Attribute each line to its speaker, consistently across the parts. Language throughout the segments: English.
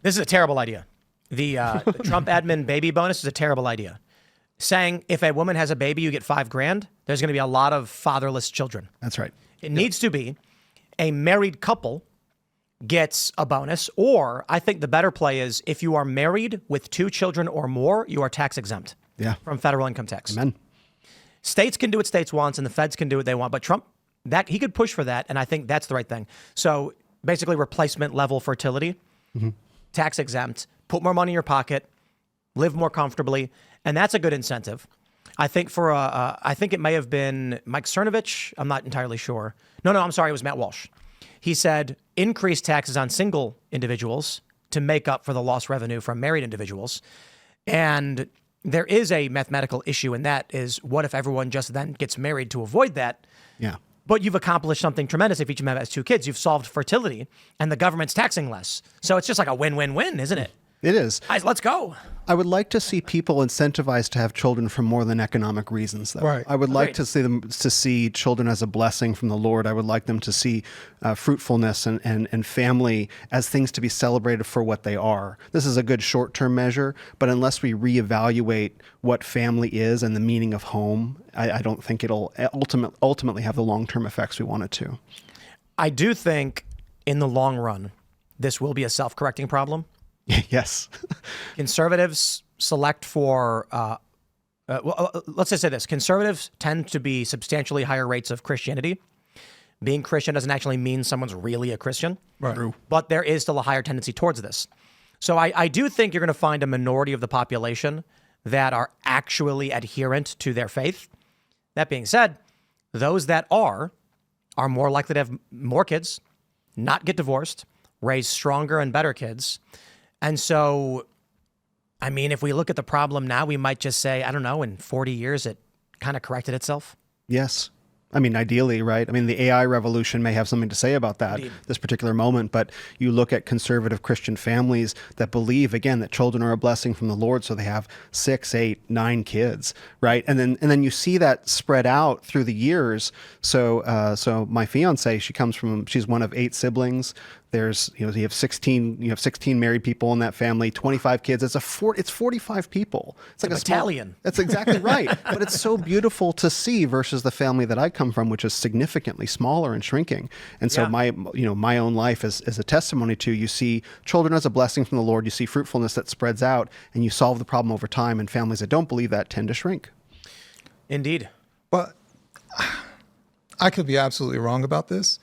Speaker 1: This is a terrible idea. The Trump admin baby bonus is a terrible idea. Saying if a woman has a baby, you get $5,000. There's going to be a lot of fatherless children.
Speaker 2: That's right.
Speaker 1: It needs to be a married couple gets a bonus, or I think the better play is if you are married with 2 children or more, you are tax exempt from federal income tax.
Speaker 2: Amen.
Speaker 1: States can do what states want, and the feds can do what they want, but Trump, that he could push for that, and I think that's the right thing. So basically replacement level fertility, tax exempt, put more money in your pocket, live more comfortably, and that's a good incentive. I think I think it may have been Mike Cernovich. I'm not entirely sure. No, I'm sorry. It was Matt Walsh. He said increase taxes on single individuals to make up for the lost revenue from married individuals. And there is a mathematical issue, and that is what if everyone just then gets married to avoid that?
Speaker 2: Yeah.
Speaker 1: But you've accomplished something tremendous if each of them has 2 kids. You've solved fertility, and the government's taxing less. So it's just like a win-win-win, isn't it?
Speaker 2: It is.
Speaker 1: Guys, let's go.
Speaker 2: I would like to see people incentivized to have children for more than economic reasons, though.
Speaker 3: Right.
Speaker 2: I would like to see children as a blessing from the Lord. I would like them to see fruitfulness and family as things to be celebrated for what they are. This is a good short-term measure, but unless we reevaluate what family is and the meaning of home, I don't think it'll ultimately have the long-term effects we want it to.
Speaker 1: I do think in the long run, this will be a self-correcting problem.
Speaker 2: Yes.
Speaker 1: Conservatives select for, let's just say this. Conservatives tend to be substantially higher rates of Christianity. Being Christian doesn't actually mean someone's really a Christian.
Speaker 3: Right.
Speaker 1: But there is still a higher tendency towards this. So I do think you're going to find a minority of the population that are actually adherent to their faith. That being said, those that are more likely to have more kids, not get divorced, raise stronger and better kids. And so, I mean, if we look at the problem now, we might just say, I don't know, in 40 years, it kind of corrected itself.
Speaker 2: Yes. I mean, ideally, right? I mean, the AI revolution may have something to say about that, this particular moment, but you look at conservative Christian families that believe, again, that children are a blessing from the Lord, so they have 6, 8, 9 kids, right? And then you see that spread out through the years. So my fiance, she's one of 8 siblings. There's, you have 16 married people in that family, 25 kids. It's 45 people. It's like a
Speaker 1: battalion.
Speaker 2: That's exactly right. But it's so beautiful to see versus the family that I come from, which is significantly smaller and shrinking. And so my own life is a testimony to, you see children as a blessing from the Lord. You see fruitfulness that spreads out, and you solve the problem over time. And families that don't believe that tend to shrink.
Speaker 1: Indeed.
Speaker 3: But I could be absolutely wrong about this.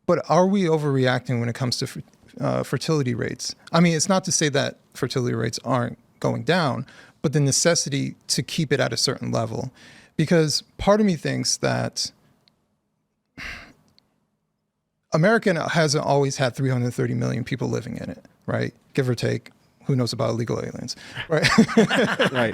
Speaker 3: But are we overreacting when it comes to fertility rates? I mean, it's not to say that fertility rates aren't going down, but the necessity to keep it at a certain level. Because part of me thinks that America hasn't always had 330 million people living in it, right? Give or take. Who knows about illegal aliens, right?
Speaker 2: Right.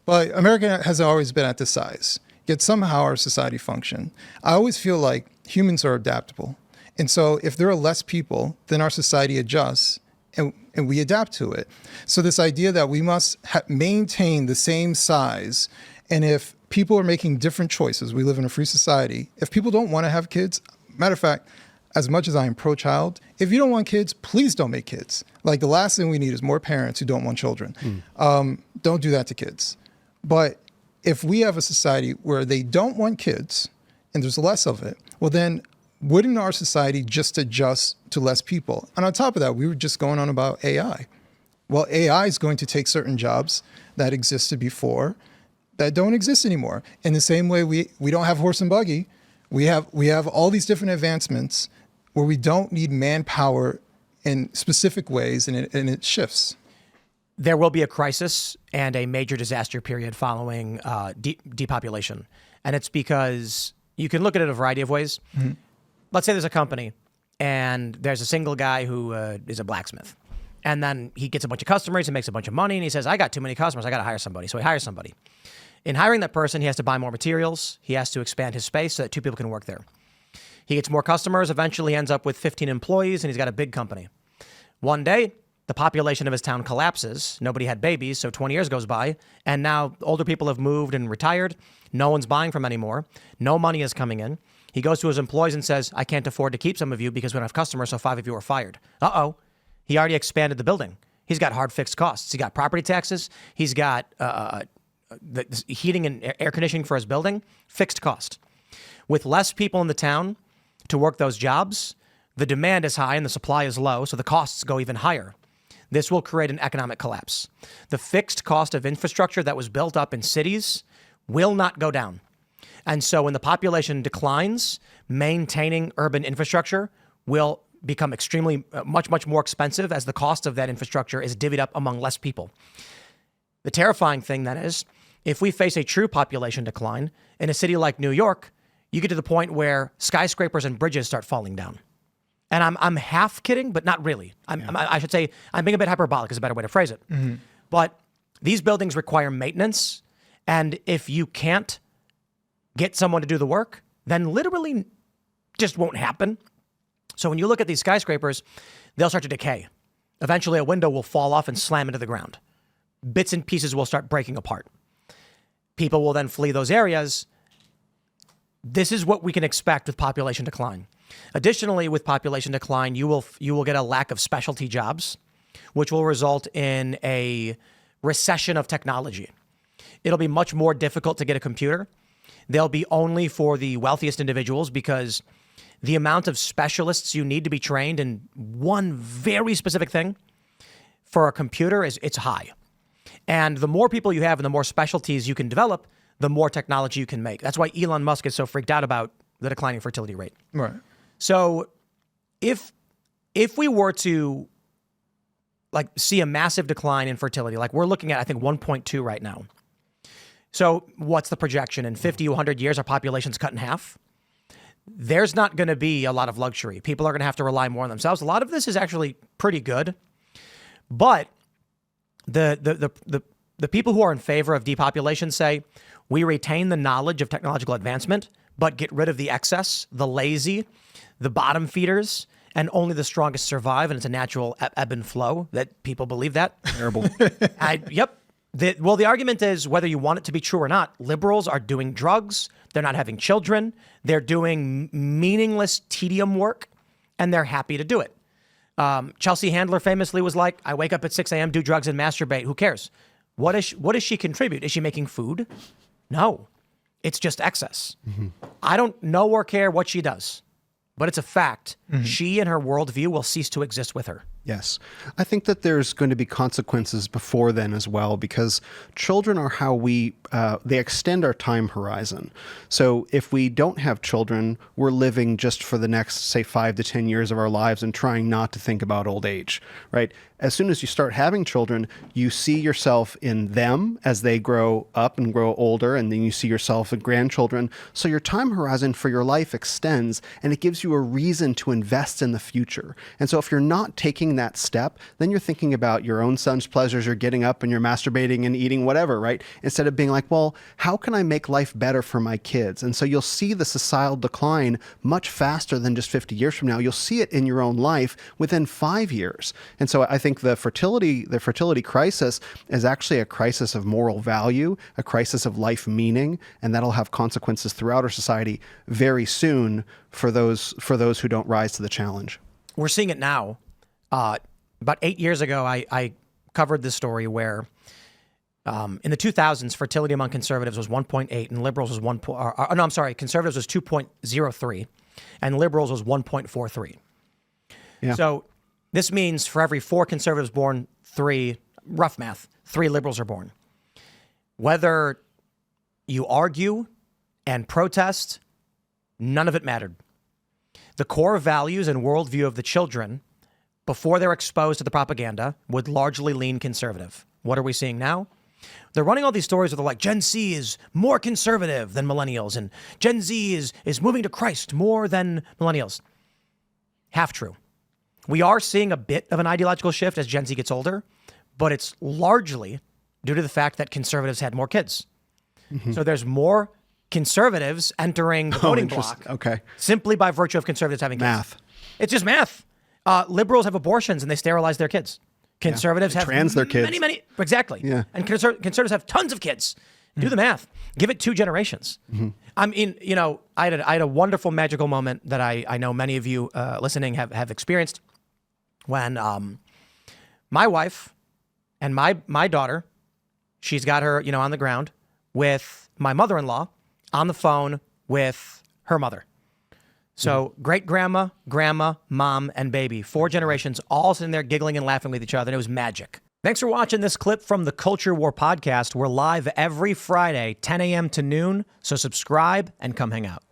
Speaker 3: But America hasn't always been at this size. Yet somehow our society function. I always feel like humans are adaptable. And so if there are less people, then our society adjusts and we adapt to it. So this idea that we must maintain the same size, and if people are making different choices, we live in a free society. If people don't want to have kids, matter of fact, as much as I am pro-child, if you don't want kids, please don't make kids. Like, the last thing we need is more parents who don't want children. Don't do that to kids. But if we have a society where they don't want kids and there's less of it, well then, wouldn't our society just adjust to less people? And on top of that, we were just going on about AI. Well, AI is going to take certain jobs that existed before that don't exist anymore. In the same way, we don't have horse and buggy. We have all these different advancements where we don't need manpower in specific ways, and it shifts.
Speaker 1: There will be a crisis and a major disaster period following depopulation. And it's because you can look at it a variety of ways. Mm-hmm. Let's say there's a company and there's a single guy who is a blacksmith. And then he gets a bunch of customers and makes a bunch of money. And he says, I got too many customers. I got to hire somebody. So he hires somebody. In hiring that person, he has to buy more materials. He has to expand his space so that 2 people can work there. He gets more customers. Eventually ends up with 15 employees, and he's got a big company. One day, the population of his town collapses. Nobody had babies, so 20 years goes by. And now older people have moved and retired. No one's buying from anymore. No money is coming in. He goes to his employees and says, I can't afford to keep some of you because we don't have customers, so 5 of you are fired. Uh-oh. He already expanded the building. He's got hard fixed costs. He got property taxes. He's got the heating and air conditioning for his building, fixed cost. With less people in the town to work those jobs, the demand is high and the supply is low, so the costs go even higher. This will create an economic collapse. The fixed cost of infrastructure that was built up in cities will not go down. And so when the population declines, maintaining urban infrastructure will become extremely, much more expensive as the cost of that infrastructure is divvied up among less people. The terrifying thing then is, if we face a true population decline in a city like New York, you get to the point where skyscrapers and bridges start falling down. And I'm half kidding, but not really. I should say I'm being a bit hyperbolic is a better way to phrase it. Mm-hmm. But these buildings require maintenance. And if you can't get someone to do the work, then literally just won't happen. So when you look at these skyscrapers, they'll start to decay. Eventually a window will fall off and slam into the ground. Bits and pieces will start breaking apart. People will then flee those areas. This is what we can expect with population decline. Additionally, with population decline, you will get a lack of specialty jobs, which will result in a recession of technology. It'll be much more difficult to get a computer. They'll be only for the wealthiest individuals because the amount of specialists you need to be trained in one very specific thing for a computer it's high. And the more people you have and the more specialties you can develop, the more technology you can make. That's why Elon Musk is so freaked out about the declining fertility rate.
Speaker 3: Right.
Speaker 1: So if we were to see a massive decline in fertility, like we're looking at, I think 1.2 right now. So what's the projection? In 50, 100 years, our population's cut in half. There's not going to be a lot of luxury. People are going to have to rely more on themselves. A lot of this is actually pretty good. But the people who are in favor of depopulation say, we retain the knowledge of technological advancement, but get rid of the excess, the lazy, the bottom feeders, and only the strongest survive. And it's a natural ebb and flow that people believe that.
Speaker 2: Terrible.
Speaker 1: Yep. The argument is, whether you want it to be true or not, liberals are doing drugs. They're not having children. They're doing meaningless tedium work, and they're happy to do it. Chelsea Handler famously was like, I wake up at 6 a.m., do drugs and masturbate. Who cares? What does she contribute? Is she making food? No. It's just excess. Mm-hmm. I don't know or care what she does, but it's a fact. Mm-hmm. She and her worldview will cease to exist with her.
Speaker 2: Yes. I think that there's going to be consequences before then as well, because children are how they extend our time horizon. So if we don't have children, we're living just for the next, say, 5 to 10 years of our lives and trying not to think about old age, right? As soon as you start having children, you see yourself in them as they grow up and grow older, and then you see yourself in grandchildren. So your time horizon for your life extends, and it gives you a reason to invest in the future. And so if you're not taking that step, then you're thinking about your own son's pleasures. You're getting up and you're masturbating and eating whatever, right? Instead of being like, well, how can I make life better for my kids? And so you'll see the societal decline much faster than just 50 years from now. You'll see it in your own life within 5 years. And so I think the fertility crisis is actually a crisis of moral value, a crisis of life meaning, and that'll have consequences throughout our society very soon for those who don't rise to the challenge.
Speaker 1: We're seeing it now. About 8 years ago, I covered this story where in the 2000s, fertility among conservatives was 1.8 and liberals was conservatives was 2.03 and liberals was 1.43.
Speaker 2: Yeah.
Speaker 1: So this means for every 4 conservatives born, 3, rough math, 3 liberals are born. Whether you argue and protest, none of it mattered. The core values and worldview of the children before they're exposed to the propaganda would largely lean conservative. What are we seeing now? They're running all these stories where they're like, Gen Z is more conservative than millennials, and Gen Z is moving to Christ more than millennials. Half true. We are seeing a bit of an ideological shift as Gen Z gets older, but it's largely due to the fact that conservatives had more kids. Mm-hmm. So there's more conservatives entering the voting block simply by virtue of conservatives having kids.
Speaker 2: Math.
Speaker 1: It's just math. Liberals have abortions and they sterilize their kids. Conservatives have
Speaker 2: trans their kids.
Speaker 1: Many. Exactly.
Speaker 2: Yeah.
Speaker 1: And conservatives have tons of kids. Do the math. Give it 2 generations. Mm-hmm. I mean, I had a wonderful magical moment that I know many of you listening have experienced when my wife and my daughter, she's got her, on the ground with my mother-in-law on the phone with her mother. So great grandma, grandma, mom, and baby, 4 generations all sitting there giggling and laughing with each other. And it was magic. Thanks for watching this clip from the Culture War podcast. We're live every Friday, 10 a.m. to noon. So subscribe and come hang out.